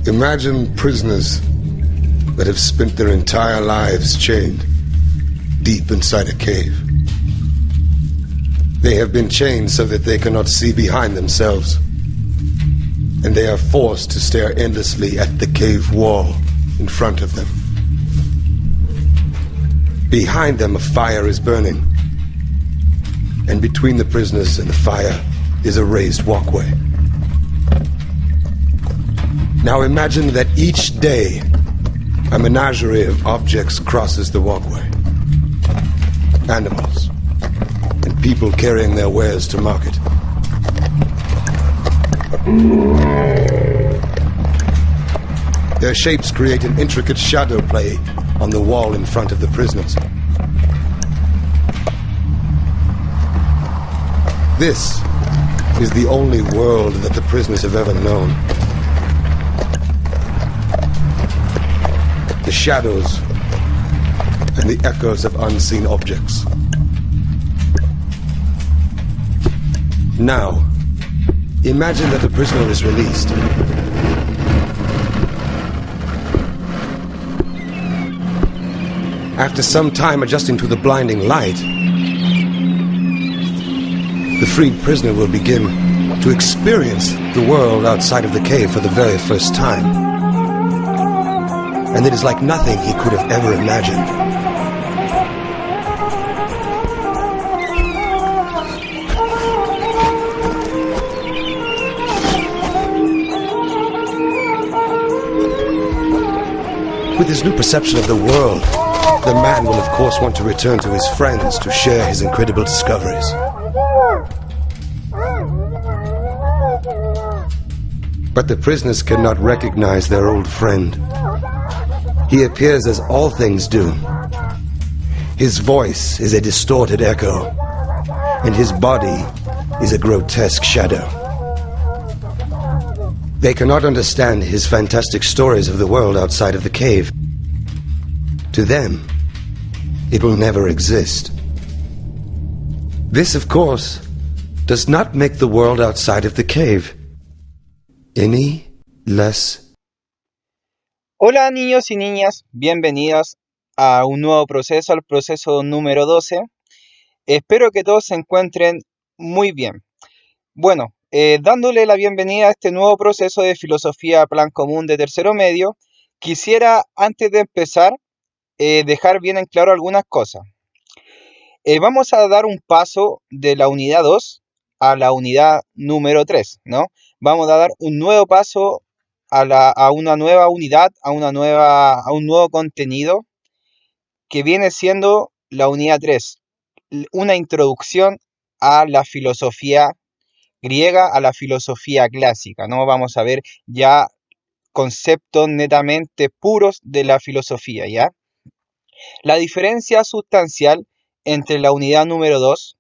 Imagine prisoners that have spent their entire lives chained deep inside a cave. They have been chained so that they cannot see behind themselves, and they are forced to stare endlessly at the cave wall in front of them. Behind them, a fire is burning, and between the prisoners and the fire is a raised walkway. Now imagine that each day a menagerie of objects crosses the walkway. Animals and people carrying their wares to market. Their shapes create an intricate shadow play on the wall in front of the prisoners. This is the only world that the prisoners have ever known. The shadows and the echoes of unseen objects. Now, imagine that the prisoner is released. After some time adjusting to the blinding light, the freed prisoner will begin to experience the world outside of the cave for the very first time. And it is like nothing he could have ever imagined. With his new perception of the world, the man will of course want to return to his friends to share his incredible discoveries. But the prisoners cannot recognize their old friend. He appears as all things do. His voice is a distorted echo, and his body is a grotesque shadow. They cannot understand his fantastic stories of the world outside of the cave. To them, it will never exist. This, of course, does not make the world outside of the cave any less. Hola niños y niñas, bienvenidas a un nuevo proceso, al proceso número 12. Espero que todos se encuentren muy bien. Bueno, dándole la bienvenida a este nuevo proceso de filosofía plan común de tercero medio, quisiera antes de empezar dejar bien en claro algunas cosas. Vamos a dar un paso de la unidad 2 a la unidad número 3, ¿no? Vamos a dar un nuevo paso a una nueva unidad, a un nuevo contenido que viene siendo la unidad 3, una introducción a la filosofía griega, a la filosofía clásica, ¿no? Vamos a ver ya conceptos netamente puros de la filosofía, ¿ya? La diferencia sustancial entre la unidad número 2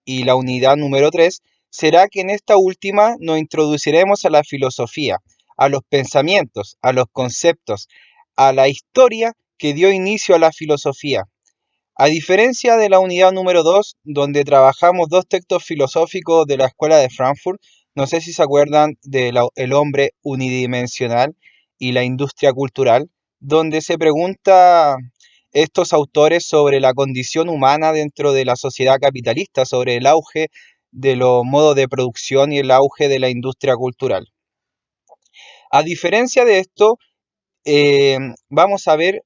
y la unidad número 3 será que en esta última nos introduciremos a la filosofía, a los pensamientos, a los conceptos, a la historia que dio inicio a la filosofía. A diferencia de la unidad número 2, donde trabajamos dos textos filosóficos de la Escuela de Frankfurt, no sé si se acuerdan de El hombre unidimensional y la industria cultural, donde se pregunta estos autores sobre la condición humana dentro de la sociedad capitalista, sobre el auge de los modos de producción y el auge de la industria cultural. A diferencia de esto, vamos a ver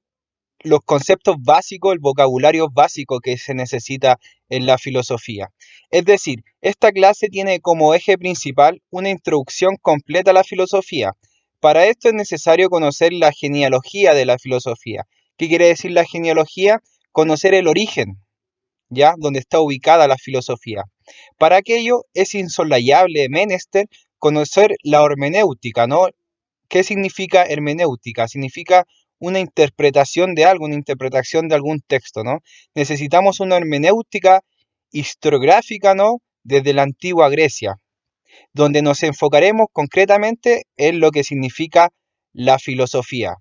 los conceptos básicos, el vocabulario básico que se necesita en la filosofía. Es decir, esta clase tiene como eje principal una introducción completa a la filosofía. Para esto es necesario conocer la genealogía de la filosofía. ¿Qué quiere decir la genealogía? Conocer el origen, ¿ya? Donde está ubicada la filosofía. Para aquello es insoslayable, menester, conocer la hermenéutica, ¿no? ¿Qué significa hermenéutica? Significa una interpretación de algo, una interpretación de algún texto, ¿no? Necesitamos una hermenéutica historiográfica, ¿no? Desde la antigua Grecia, donde nos enfocaremos concretamente en lo que significa la filosofía,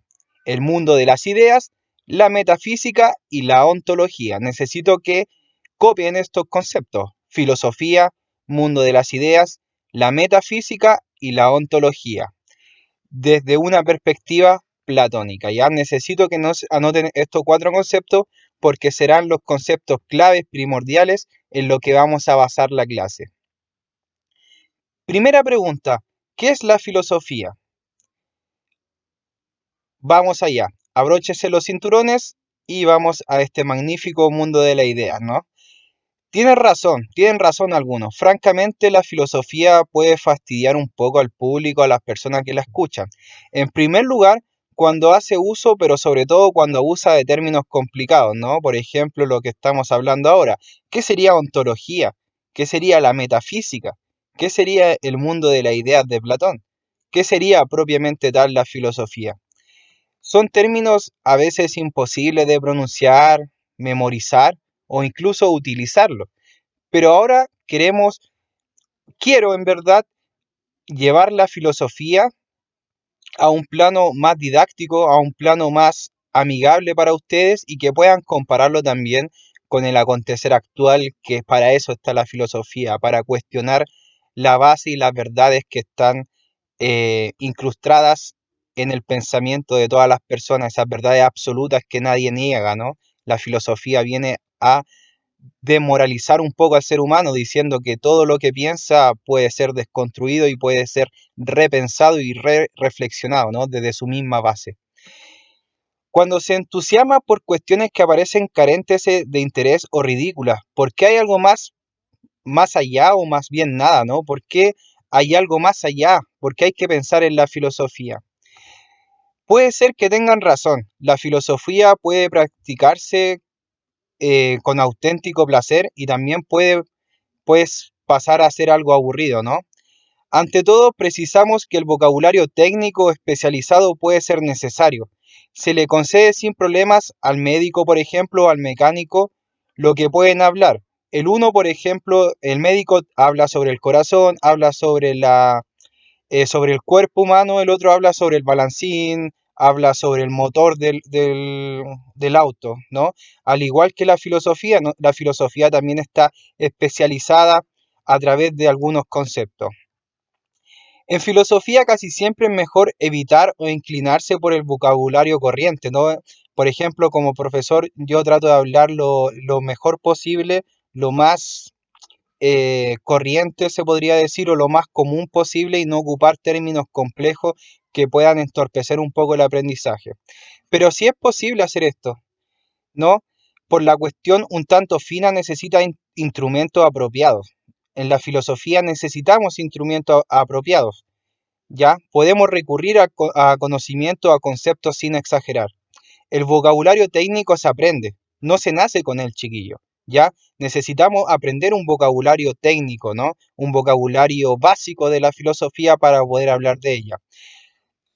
el mundo de las ideas, la metafísica y la ontología. Necesito que copien estos conceptos: filosofía, mundo de las ideas, la metafísica y la ontología. desde una perspectiva platónica. Ya necesito que nos anoten estos 4 conceptos porque serán los conceptos claves primordiales en lo que vamos a basar la clase. Primera pregunta, ¿qué es la filosofía? Vamos allá, abróchese los cinturones y vamos a este magnífico mundo de la idea, ¿no? Tienen razón algunos. Francamente, la filosofía puede fastidiar un poco al público, a las personas que la escuchan. En primer lugar, cuando hace uso, pero sobre todo cuando abusa de términos complicados, ¿no? Por ejemplo, lo que estamos hablando ahora. ¿Qué sería ontología? ¿Qué sería la metafísica? ¿Qué sería el mundo de las ideas de Platón? ¿Qué sería propiamente tal la filosofía? Son términos a veces imposibles de pronunciar, memorizar o incluso utilizarlo. Pero ahora quiero en verdad llevar la filosofía a un plano más didáctico, a un plano más amigable para ustedes y que puedan compararlo también con el acontecer actual, que para eso está la filosofía, para cuestionar la base y las verdades que están incrustadas en el pensamiento de todas las personas, esas verdades absolutas que nadie niega, ¿no? La filosofía viene a desmoralizar un poco al ser humano, diciendo que todo lo que piensa puede ser desconstruido y puede ser repensado y reflexionado, ¿no? Desde su misma base. Cuando se entusiasma por cuestiones que aparecen carentes de interés o ridículas, ¿por qué hay algo más allá o más bien nada, ¿no? ¿Por qué hay algo más allá? ¿Por qué hay que pensar en la filosofía? Puede ser que tengan razón, la filosofía puede practicarse con auténtico placer y también puede pues pasar a ser algo aburrido, ¿no? Ante todo, precisamos que el vocabulario técnico especializado puede ser necesario. Se le concede sin problemas al médico, por ejemplo, o al mecánico, lo que pueden hablar. El uno, por ejemplo, el médico habla sobre el corazón, habla sobre el cuerpo humano, el otro habla sobre el balancín, habla sobre el motor del auto, ¿no? Al igual que la filosofía, ¿no? La filosofía también está especializada a través de algunos conceptos. En filosofía casi siempre es mejor evitar o inclinarse por el vocabulario corriente, ¿no? Por ejemplo, como profesor yo trato de hablar lo mejor posible, lo más corriente se podría decir, o lo más común posible y no ocupar términos complejos que puedan entorpecer un poco el aprendizaje. Pero si es posible hacer esto, ¿no? Por la cuestión un tanto fina necesita instrumentos apropiados. En la filosofía necesitamos instrumentos apropiados. ¿Ya? Podemos recurrir a conocimiento, a conceptos sin exagerar. El vocabulario técnico se aprende, no se nace con él, chiquillo. ¿Ya? Necesitamos aprender un vocabulario técnico, ¿no? Un vocabulario básico de la filosofía para poder hablar de ella.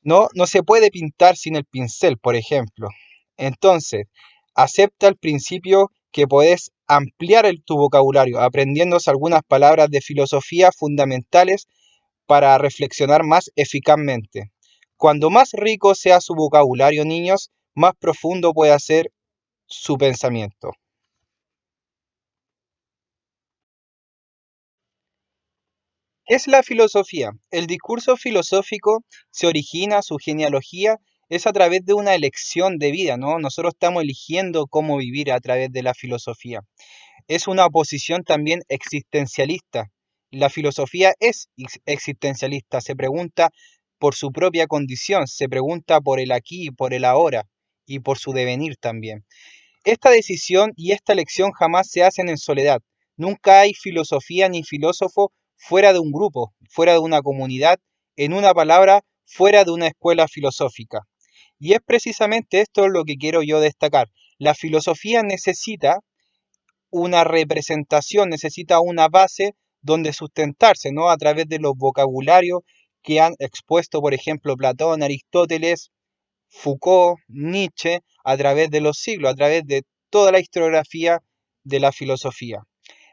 No se puede pintar sin el pincel, por ejemplo. Entonces, acepta el principio que podés ampliar tu vocabulario, aprendiéndose algunas palabras de filosofía fundamentales para reflexionar más eficazmente. Cuando más rico sea su vocabulario, niños, más profundo puede ser su pensamiento. ¿Qué es la filosofía? El discurso filosófico se origina, su genealogía es a través de una elección de vida, ¿no? Nosotros estamos eligiendo cómo vivir a través de la filosofía. Es una posición también existencialista. La filosofía es existencialista, se pregunta por su propia condición, se pregunta por el aquí y por el ahora y por su devenir también. Esta decisión y esta elección jamás se hacen en soledad. Nunca hay filosofía ni filósofo fuera de un grupo, fuera de una comunidad, en una palabra, fuera de una escuela filosófica. Y es precisamente esto lo que quiero yo destacar. La filosofía necesita una representación, necesita una base donde sustentarse, ¿no? A través de los vocabularios que han expuesto, por ejemplo, Platón, Aristóteles, Foucault, Nietzsche, a través de los siglos, a través de toda la historiografía de la filosofía.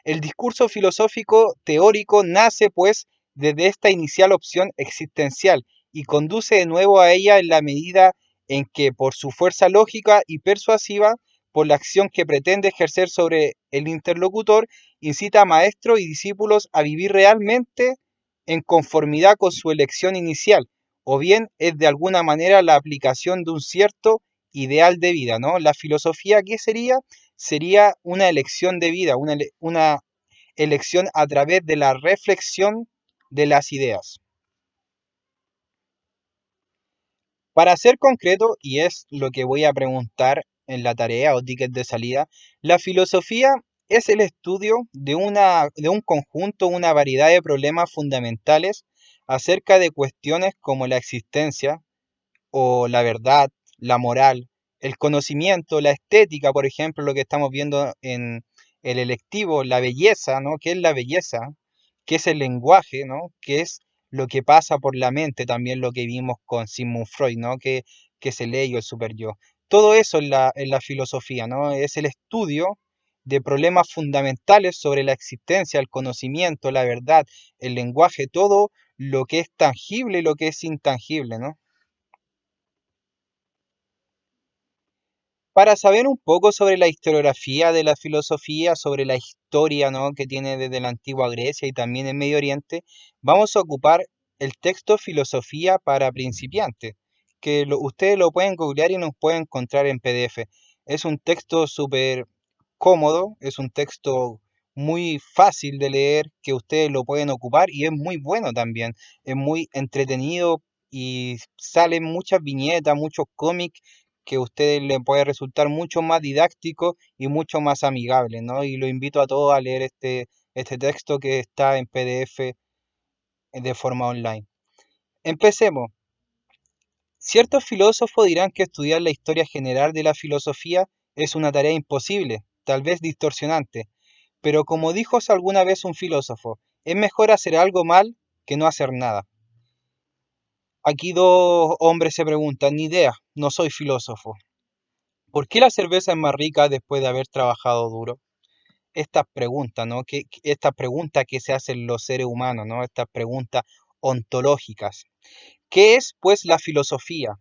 El discurso filosófico teórico nace, pues, desde esta inicial opción existencial y conduce de nuevo a ella en la medida en que, por su fuerza lógica y persuasiva, por la acción que pretende ejercer sobre el interlocutor, incita a maestros y discípulos a vivir realmente en conformidad con su elección inicial, o bien es de alguna manera la aplicación de un cierto ideal de vida, ¿no? La filosofía, ¿qué sería? Sería una elección de vida, una elección a través de la reflexión de las ideas. Para ser concreto, y es lo que voy a preguntar en la tarea o ticket de salida, la filosofía es el estudio de un conjunto, una variedad de problemas fundamentales acerca de cuestiones como la existencia o la verdad, la moral, el conocimiento, la estética, por ejemplo, lo que estamos viendo en el electivo, la belleza, ¿no? ¿Qué es la belleza? ¿Qué es el lenguaje, ¿no? ¿Qué es lo que pasa por la mente? También lo que vimos con Sigmund Freud, ¿no? Que es el ello, el superyo. Todo eso en la filosofía, ¿no? Es el estudio de problemas fundamentales sobre la existencia, el conocimiento, la verdad, el lenguaje, todo lo que es tangible y lo que es intangible, ¿no? Para saber un poco sobre la historiografía de la filosofía, sobre la historia, ¿no? que tiene desde la antigua Grecia y también en Medio Oriente, vamos a ocupar el texto Filosofía para principiantes, que ustedes lo pueden googlear y nos pueden encontrar en PDF. Es un texto súper cómodo, es un texto muy fácil de leer, que ustedes lo pueden ocupar y es muy bueno también, es muy entretenido y salen muchas viñetas, muchos cómics que a ustedes les puede resultar mucho más didáctico y mucho más amigable, ¿no? Y lo invito a todos a leer este texto que está en PDF de forma online. Empecemos. Ciertos filósofos dirán que estudiar la historia general de la filosofía es una tarea imposible, tal vez distorsionante, pero como dijo alguna vez un filósofo, es mejor hacer algo mal que no hacer nada. Aquí dos hombres se preguntan, ni idea, no soy filósofo. ¿Por qué la cerveza es más rica después de haber trabajado duro? Estas preguntas, ¿no? Estas preguntas que se hacen los seres humanos, ¿no? Estas preguntas ontológicas. ¿Qué es, pues, la filosofía?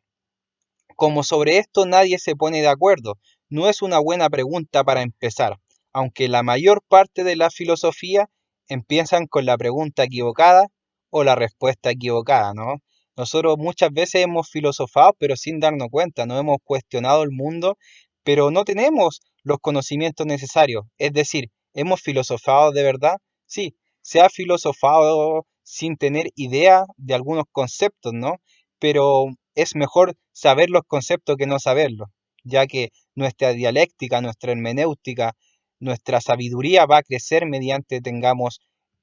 Como sobre esto nadie se pone de acuerdo, no es una buena pregunta para empezar, aunque la mayor parte de la filosofía empiezan con la pregunta equivocada o la respuesta equivocada, ¿no? Nosotros muchas veces hemos filosofado, pero sin darnos cuenta, no hemos cuestionado el mundo, pero no tenemos los conocimientos necesarios. Es decir, ¿hemos filosofado de verdad? Sí, se ha filosofado sin tener idea de algunos conceptos, ¿no? Pero es mejor saber los conceptos que no saberlos, ya que nuestra dialéctica, nuestra hermenéutica, nuestra sabiduría va a crecer mediante tengamos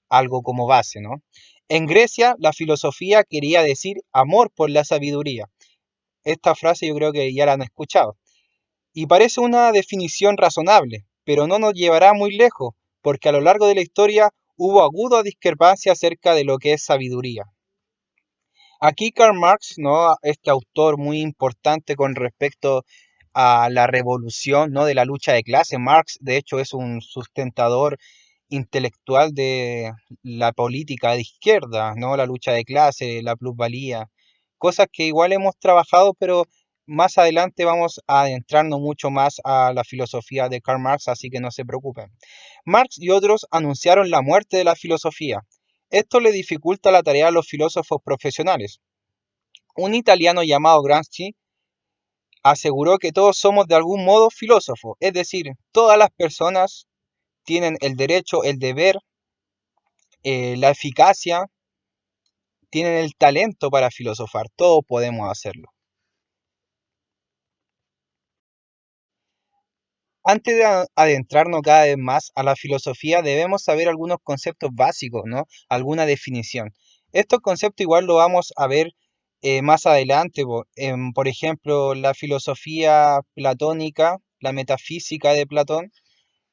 algo como base, ¿no? En Grecia, la filosofía quería decir amor por la sabiduría. Esta frase yo creo que ya la han escuchado. Y parece una definición razonable, pero no nos llevará muy lejos, porque a lo largo de la historia hubo aguda discrepancia acerca de lo que es sabiduría. Aquí Karl Marx, ¿no? Este autor muy importante con respecto a la revolución, ¿no? de la lucha de clases. Marx, de hecho, es un sustentador intelectual de la política de izquierda, ¿no? La lucha de clases, la plusvalía, cosas que igual hemos trabajado, pero más adelante vamos a adentrarnos mucho más a la filosofía de Karl Marx, así que no se preocupen. Marx y otros anunciaron la muerte de la filosofía. Esto le dificulta la tarea a los filósofos profesionales. Un italiano llamado Gramsci aseguró que todos somos de algún modo filósofos, es decir, todas las personas tienen el derecho, el deber, la eficacia, tienen el talento para filosofar, todos podemos hacerlo. Antes de adentrarnos cada vez más a la filosofía, debemos saber algunos conceptos básicos, ¿no? Alguna definición. Estos conceptos igual lo vamos a ver más adelante, por ejemplo, la filosofía platónica, la metafísica de Platón,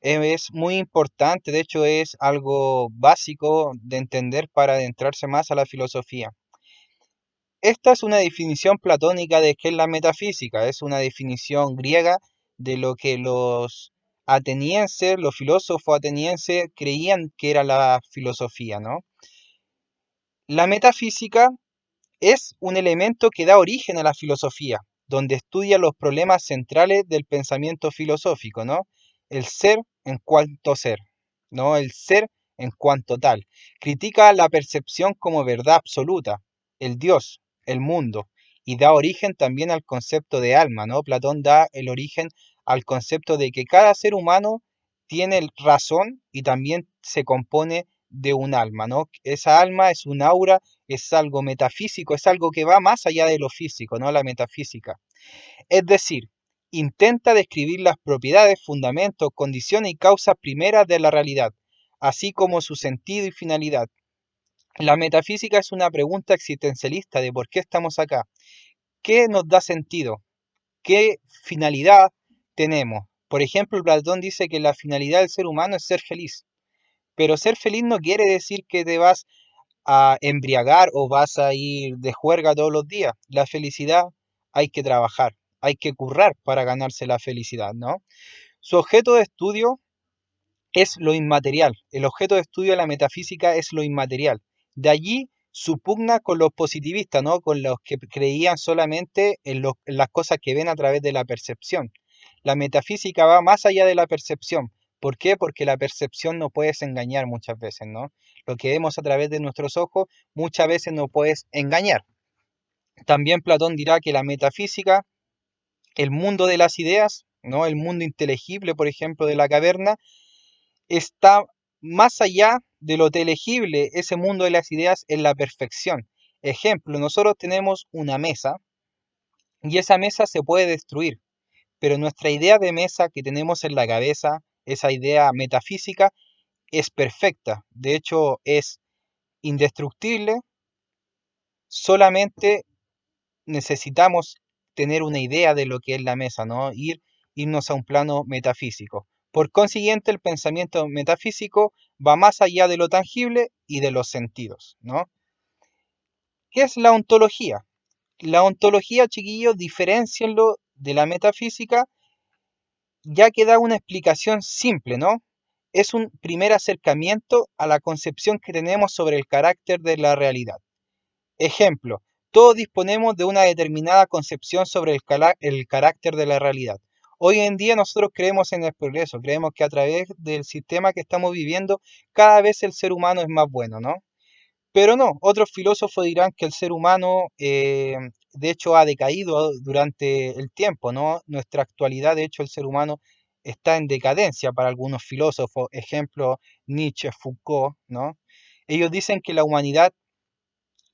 es muy importante, de hecho es algo básico de entender para adentrarse más a la filosofía. Esta es una definición platónica de qué es la metafísica, es una definición griega de lo que los atenienses, los filósofos atenienses creían que era la filosofía, ¿no? La metafísica es un elemento que da origen a la filosofía, donde estudia los problemas centrales del pensamiento filosófico, ¿no? El ser en cuanto ser, ¿no? El ser en cuanto tal. Critica la percepción como verdad absoluta, el Dios. el mundo, y da origen también al concepto de alma, ¿no? Platón da el origen al concepto de que cada ser humano tiene razón y también se compone de un alma, ¿no? Esa alma es un aura, es algo metafísico, es algo que va más allá de lo físico, ¿no? La metafísica. Es decir, intenta describir las propiedades, fundamentos, condiciones y causas primeras de la realidad, así como su sentido y finalidad. La metafísica es una pregunta existencialista de por qué estamos acá, qué nos da sentido, qué finalidad tenemos. Por ejemplo, Platón dice que la finalidad del ser humano es ser feliz, pero ser feliz no quiere decir que te vas a embriagar o vas a ir de juerga todos los días. La felicidad hay que trabajar, hay que currar para ganarse la felicidad, ¿no? Su objeto de estudio es lo inmaterial. El objeto de estudio de la metafísica es lo inmaterial. De allí su pugna con los positivistas, ¿no? Con los que creían solamente en las cosas que ven a través de la percepción. La metafísica va más allá de la percepción. ¿Por qué? Porque la percepción no puedes engañar muchas veces, ¿no? Lo que vemos a través de nuestros ojos muchas veces no puedes engañar. También Platón dirá que la metafísica, el mundo de las ideas, ¿no? El mundo inteligible, por ejemplo, de la caverna, está más allá de lo telegible, ese mundo de las ideas en la perfección. Ejemplo, nosotros tenemos una mesa y esa mesa se puede destruir, pero nuestra idea de mesa que tenemos en la cabeza, esa idea metafísica, es perfecta. De hecho, es indestructible, solamente necesitamos tener una idea de lo que es la mesa, ¿no? Irnos a un plano metafísico. Por consiguiente, el pensamiento metafísico va más allá de lo tangible y de los sentidos, ¿no? ¿Qué es la ontología? La ontología, chiquillos, diferencienlo de la metafísica, ya que da una explicación simple, ¿no? Es un primer acercamiento a la concepción que tenemos sobre el carácter de la realidad. Ejemplo, todos disponemos de una determinada concepción sobre el carácter de la realidad. Hoy en día nosotros creemos en el progreso, creemos que a través del sistema que estamos viviendo, cada vez el ser humano es más bueno, ¿no? Pero no, otros filósofos dirán que el ser humano, de hecho, ha decaído durante el tiempo, ¿no? Nuestra actualidad, de hecho, el ser humano está en decadencia para algunos filósofos, ejemplo, Nietzsche, Foucault, ¿no? Ellos dicen que la humanidad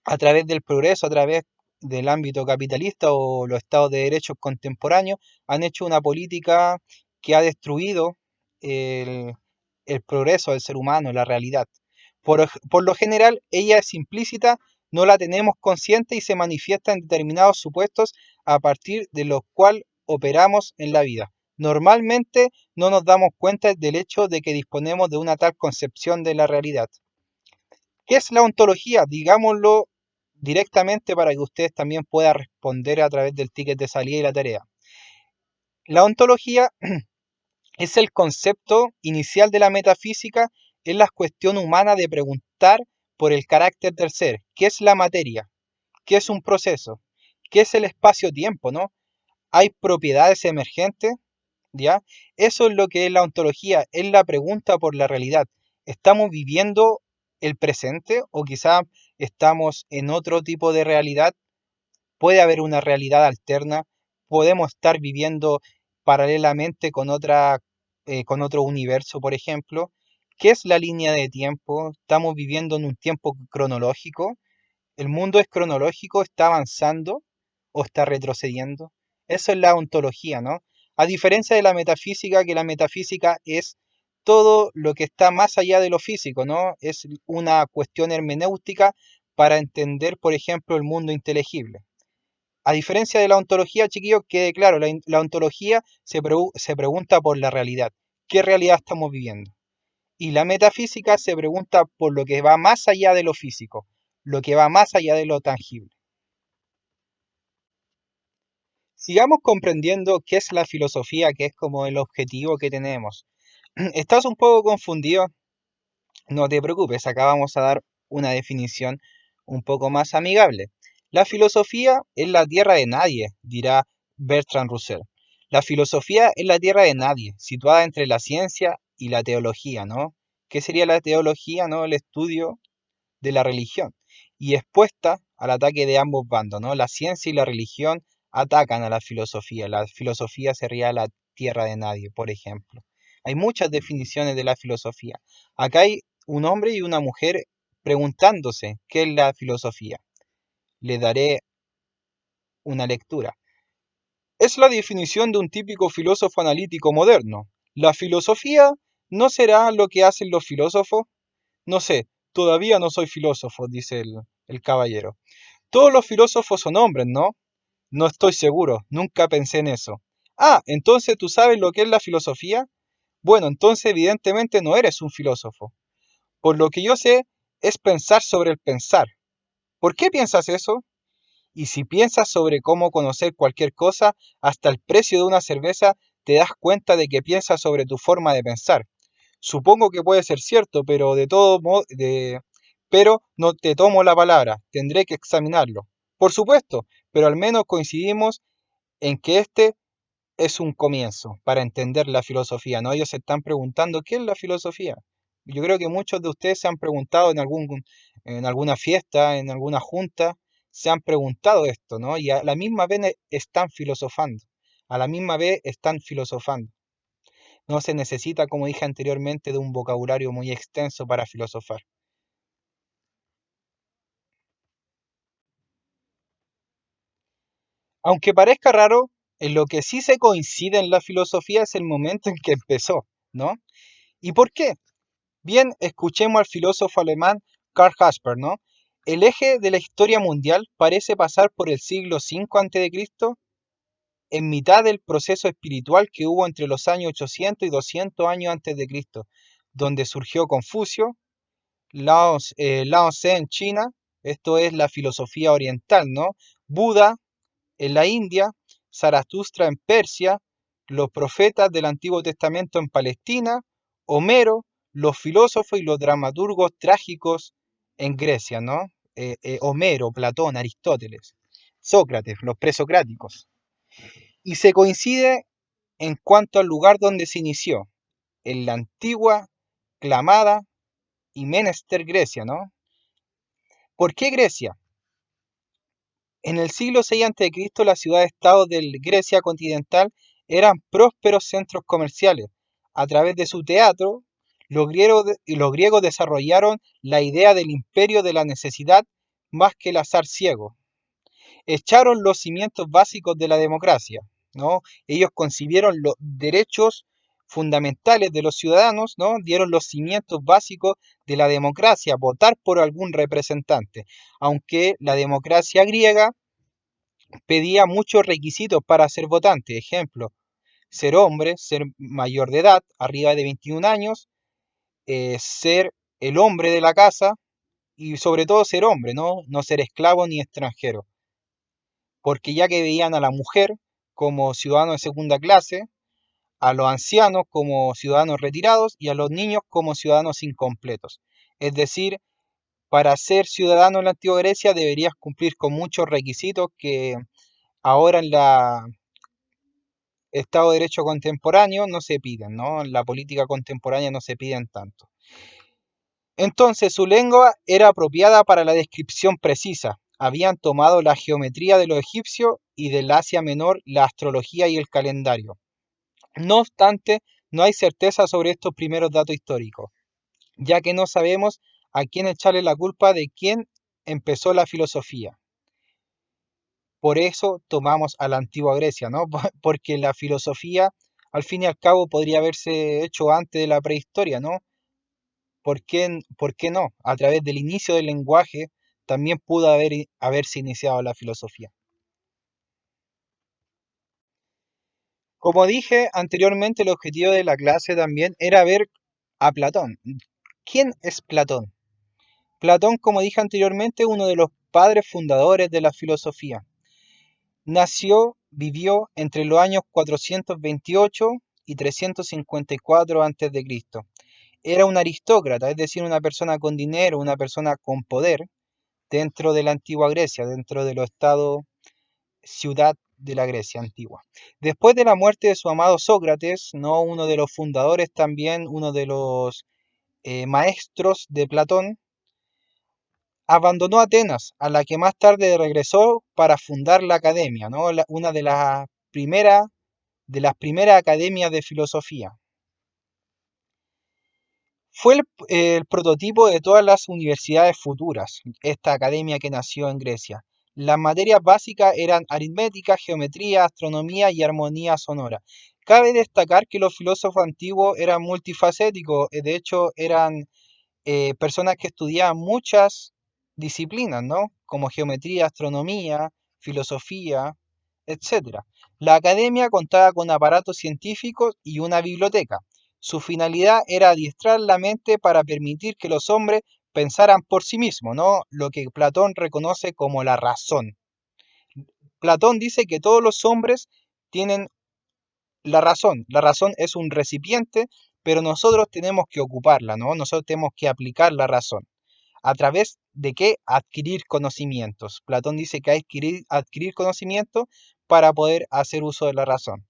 a través del progreso, a través del ámbito capitalista o los estados de derechos contemporáneos, han hecho una política que ha destruido el, el progreso del ser humano, la realidad. Por lo general, ella es implícita, no la tenemos consciente y se manifiesta en determinados supuestos a partir de los cuales operamos en la vida. Normalmente no nos damos cuenta del hecho de que disponemos de una tal concepción de la realidad. ¿Qué es la ontología? Digámoslo directamente para que ustedes también puedan responder a través del ticket de salida y la tarea. La ontología es el concepto inicial de la metafísica, es la cuestión humana de preguntar por el carácter del ser. ¿Qué es la materia? ¿Qué es un proceso? ¿Qué es el espacio-tiempo, no? ¿Hay propiedades emergentes? ¿Ya? Eso es lo que es la ontología, es la pregunta por la realidad. ¿Estamos viviendo el presente o quizá estamos en otro tipo de realidad? ¿Puede haber una realidad alterna? ¿Podemos estar viviendo paralelamente con otro universo, por ejemplo? ¿Qué es la línea de tiempo? ¿Estamos viviendo en un tiempo cronológico? ¿El mundo es cronológico? ¿Está avanzando o está retrocediendo? Eso es la ontología, ¿no? A diferencia de la metafísica, que la metafísica es todo lo que está más allá de lo físico, ¿no? Es una cuestión hermenéutica para entender, por ejemplo, el mundo inteligible. A diferencia de la ontología, chiquillos, que claro, la ontología se pregunta por la realidad. ¿Qué realidad estamos viviendo? Y la metafísica se pregunta por lo que va más allá de lo físico, lo que va más allá de lo tangible. Sigamos comprendiendo qué es la filosofía, que es como el objetivo que tenemos. ¿Estás un poco confundido? No te preocupes, acá vamos a dar una definición un poco más amigable. La filosofía es la tierra de nadie, dirá Bertrand Russell. La filosofía es la tierra de nadie, situada entre la ciencia y la teología, ¿no? ¿Qué sería la teología, no? El estudio de la religión. y expuesta al ataque de ambos bandos, ¿no? La ciencia y la religión atacan a la filosofía. La filosofía sería la tierra de nadie, por ejemplo. Hay muchas definiciones de la filosofía. Acá hay un hombre y una mujer preguntándose qué es la filosofía. Le daré una lectura. Es la definición de un típico filósofo analítico moderno. La filosofía no será lo que hacen los filósofos. No sé, todavía no soy filósofo, dice el caballero. Todos los filósofos son hombres, ¿no? No estoy seguro, nunca pensé en eso. Ah, entonces tú sabes lo que es la filosofía. Bueno, entonces evidentemente no eres un filósofo. Por lo que yo sé, es pensar sobre el pensar. ¿Por qué piensas eso? Y si piensas sobre cómo conocer cualquier cosa, hasta el precio de una cerveza, te das cuenta de que piensas sobre tu forma de pensar. Supongo que puede ser cierto, pero de todo modo, pero no te tomo la palabra, tendré que examinarlo. Por supuesto, pero al menos coincidimos en que este es un comienzo para entender la filosofía, ¿no? Ellos se están preguntando qué es la filosofía. Yo creo que muchos de ustedes se han preguntado en alguna fiesta, en alguna junta, se han preguntado esto, ¿no? Y a la misma vez están filosofando. A la misma vez están filosofando. No se necesita, como dije anteriormente, de un vocabulario muy extenso para filosofar. Aunque parezca raro, en lo que sí se coincide en la filosofía es el momento en que empezó, ¿no? ¿Y por qué? Bien, escuchemos al filósofo alemán Karl Jasper, ¿no? El eje de la historia mundial parece pasar por el siglo V a.C., en mitad del proceso espiritual que hubo entre los años 800 y 200 años antes de Cristo, donde surgió Confucio, Lao Tse en China, esto es la filosofía oriental, ¿no? Buda en la India, Zaratustra en Persia, los profetas del Antiguo Testamento en Palestina, Homero, los filósofos y los dramaturgos trágicos en Grecia, ¿no? Homero, Platón, Aristóteles, Sócrates, los presocráticos. Y se coincide en cuanto al lugar donde se inició, en la antigua, clamada y menester Grecia, ¿no? ¿Por qué Grecia? En el siglo VI a.C., las ciudades-estado de Grecia continental eran prósperos centros comerciales. A través de su teatro, los griegos desarrollaron la idea del imperio de la necesidad más que el azar ciego. Echaron los cimientos básicos de la democracia, ¿no? Ellos concibieron los derechos fundamentales de los ciudadanos, ¿no? Dieron los cimientos básicos de la democracia, votar por algún representante, aunque la democracia griega pedía muchos requisitos para ser votante. Ejemplo, ser hombre, ser mayor de edad, arriba de 21 años, ser el hombre de la casa y sobre todo ser hombre, ¿no? No ser esclavo ni extranjero. Porque ya que veían a la mujer como ciudadano de segunda clase, a los ancianos como ciudadanos retirados y a los niños como ciudadanos incompletos. Es decir, para ser ciudadano en la antigua Grecia deberías cumplir con muchos requisitos que ahora en la Estado de Derecho contemporáneo no se piden, ¿no? En la política contemporánea no se piden tanto. Entonces su lengua era apropiada para la descripción precisa. Habían tomado la geometría de los egipcios y del Asia Menor la astrología y el calendario. No obstante, no hay certeza sobre estos primeros datos históricos, ya que no sabemos a quién echarle la culpa de quién empezó la filosofía. Por eso tomamos a la antigua Grecia, ¿no? Porque la filosofía, al fin y al cabo, podría haberse hecho antes de la prehistoria, ¿no? ¿Por qué no? A través del inicio del lenguaje también pudo haberse iniciado la filosofía. Como dije anteriormente, el objetivo de la clase también era ver a Platón. ¿Quién es Platón? Platón, como dije anteriormente, es uno de los padres fundadores de la filosofía. Vivió entre los años 428 y 354 a.C. Era un aristócrata, es decir, una persona con dinero, una persona con poder dentro de la antigua Grecia, dentro de los estados ciudad de la Grecia antigua. Después de la muerte de su amado Sócrates, ¿no? Uno de los fundadores también, uno de los maestros de Platón, abandonó Atenas, a la que más tarde regresó para fundar la academia, ¿no? Una de las primeras academias de filosofía. Fue el prototipo de todas las universidades futuras, esta academia que nació en Grecia. Las materias básicas eran aritmética, geometría, astronomía y armonía sonora. Cabe destacar que los filósofos antiguos eran multifacéticos, de hecho eran personas que estudiaban muchas disciplinas, ¿no? Como geometría, astronomía, filosofía, etcétera. La academia contaba con aparatos científicos y una biblioteca. Su finalidad era adiestrar la mente para permitir que los hombres pensaran por sí mismos, ¿no? Lo que Platón reconoce como la razón. Platón dice que todos los hombres tienen la razón. La razón es un recipiente, pero nosotros tenemos que ocuparla, ¿no? Nosotros tenemos que aplicar la razón. ¿A través de qué? Adquirir conocimientos. Platón dice que hay que adquirir conocimiento para poder hacer uso de la razón.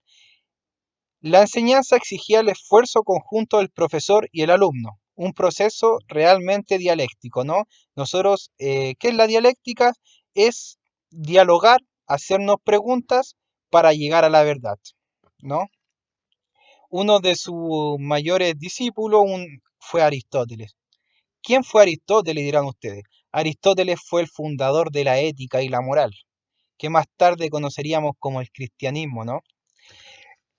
La enseñanza exigía el esfuerzo conjunto del profesor y el alumno, un proceso realmente dialéctico, ¿no? Nosotros, ¿qué es la dialéctica? Es dialogar, hacernos preguntas para llegar a la verdad, ¿no? Uno de sus mayores discípulos fue Aristóteles. ¿Quién fue Aristóteles? Dirán ustedes. Aristóteles fue el fundador de la ética y la moral, que más tarde conoceríamos como el cristianismo, ¿no?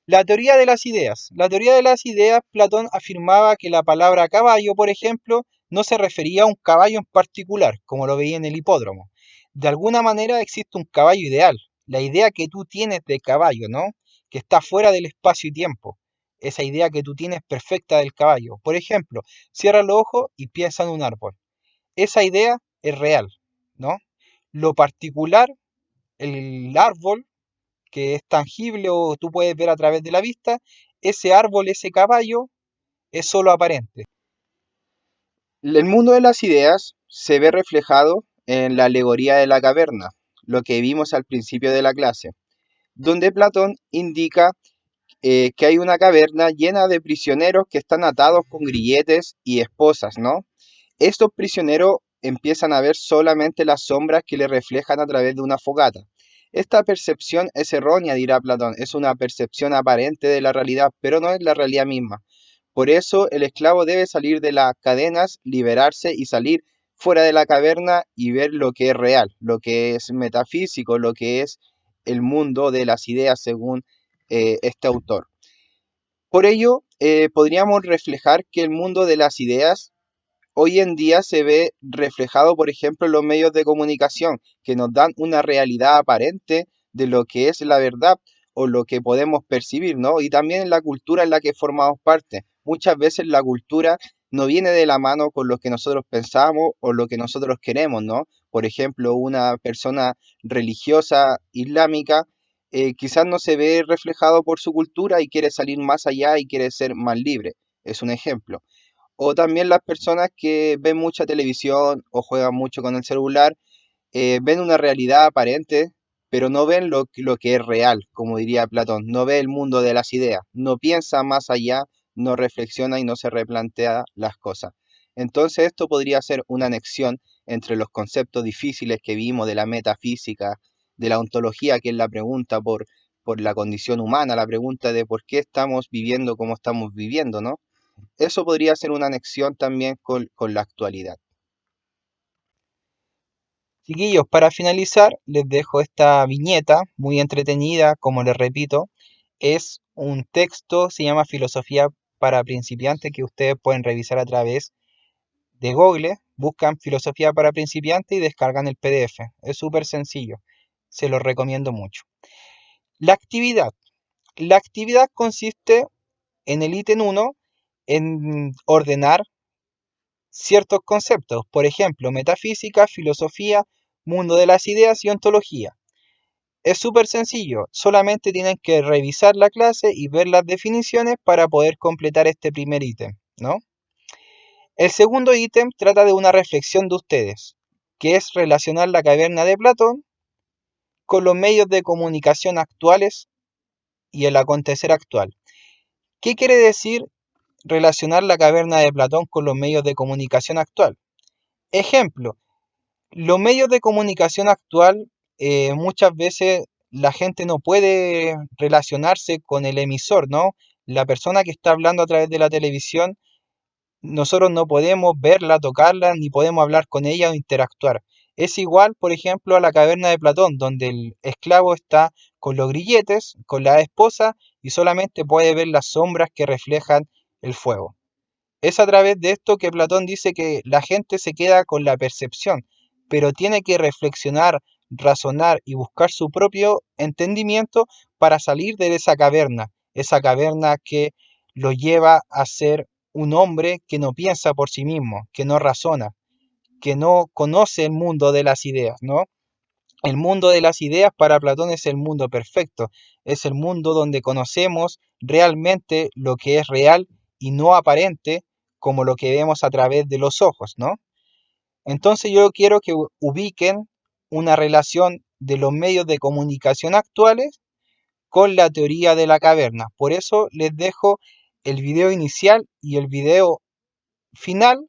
La teoría de las ideas. La teoría de las ideas, Platón afirmaba que la palabra caballo, por ejemplo, no se refería a un caballo en particular, como lo veía en el hipódromo. De alguna manera existe un caballo ideal, la idea que tú tienes de caballo, ¿no? Que está fuera del espacio y tiempo. Esa idea que tú tienes perfecta del caballo. Por ejemplo, cierra los ojos y piensa en un árbol. Esa idea es real, ¿no? Lo particular, el árbol, que es tangible o tú puedes ver a través de la vista, ese árbol, ese caballo, es solo aparente. El mundo de las ideas se ve reflejado en la alegoría de la caverna, lo que vimos al principio de la clase, donde Platón indica que hay una caverna llena de prisioneros que están atados con grilletes y esposas, ¿no? Estos prisioneros empiezan a ver solamente las sombras que le reflejan a través de una fogata. Esta percepción es errónea, dirá Platón, es una percepción aparente de la realidad, pero no es la realidad misma. Por eso el esclavo debe salir de las cadenas, liberarse y salir fuera de la caverna y ver lo que es real, lo que es metafísico, lo que es el mundo de las ideas según este autor. Por ello, podríamos reflejar que el mundo de las ideas hoy en día se ve reflejado, por ejemplo, en los medios de comunicación, que nos dan una realidad aparente de lo que es la verdad o lo que podemos percibir, ¿no? Y también en la cultura en la que formamos parte. Muchas veces la cultura no viene de la mano con lo que nosotros pensamos o lo que nosotros queremos, ¿no? Por ejemplo, una persona religiosa islámica quizás no se ve reflejado por su cultura y quiere salir más allá y quiere ser más libre. Es un ejemplo. O también las personas que ven mucha televisión o juegan mucho con el celular, ven una realidad aparente, pero no ven lo que es real, como diría Platón, no ve el mundo de las ideas, no piensa más allá, no reflexiona y no se replantea las cosas. Entonces esto podría ser una anexión entre los conceptos difíciles que vimos de la metafísica, de la ontología, que es la pregunta por la condición humana, la pregunta de por qué estamos viviendo como estamos viviendo, ¿no? Eso podría ser una anexión también con la actualidad. Chiquillos, para finalizar, les dejo esta viñeta muy entretenida, como les repito, es un texto, se llama Filosofía para principiantes, que ustedes pueden revisar a través de Google, buscan Filosofía para principiantes y descargan el PDF. Es súper sencillo, se los recomiendo mucho. La actividad. La actividad consiste en el ítem 1 en ordenar ciertos conceptos, por ejemplo, metafísica, filosofía, mundo de las ideas y ontología. Es súper sencillo, solamente tienen que revisar la clase y ver las definiciones para poder completar este primer ítem, ¿no? El segundo ítem trata de una reflexión de ustedes, que es relacionar la caverna de Platón con los medios de comunicación actuales y el acontecer actual. ¿Qué quiere decir relacionar la caverna de Platón con los medios de comunicación actual? Ejemplo, Los medios de comunicación actual, muchas veces la gente no puede relacionarse con el emisor, ¿no? La persona que está hablando a través de la televisión, nosotros no podemos verla, tocarla, ni podemos hablar con ella o interactuar. Es igual, por ejemplo, a la caverna de Platón, donde el esclavo está con los grilletes, con la esposa, y solamente puede ver las sombras que reflejan el fuego. Es a través de esto que Platón dice que la gente se queda con la percepción, pero tiene que reflexionar, razonar y buscar su propio entendimiento para salir de esa caverna que lo lleva a ser un hombre que no piensa por sí mismo, que no razona, que no conoce el mundo de las ideas, ¿no? El mundo de las ideas para Platón es el mundo perfecto, es el mundo donde conocemos realmente lo que es real y no aparente como lo que vemos a través de los ojos, ¿no? Entonces yo quiero que ubiquen una relación de los medios de comunicación actuales con la teoría de la caverna. Por eso les dejo el video inicial y el video final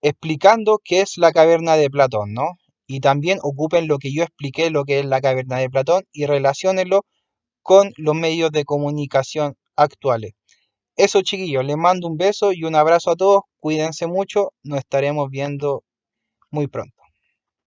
explicando qué es la caverna de Platón, ¿no? Y también ocupen lo que yo expliqué, lo que es la caverna de Platón, y relaciónenlo con los medios de comunicación actuales. Eso, chiquillos, les mando un beso y un abrazo a todos, cuídense mucho, nos estaremos viendo muy pronto.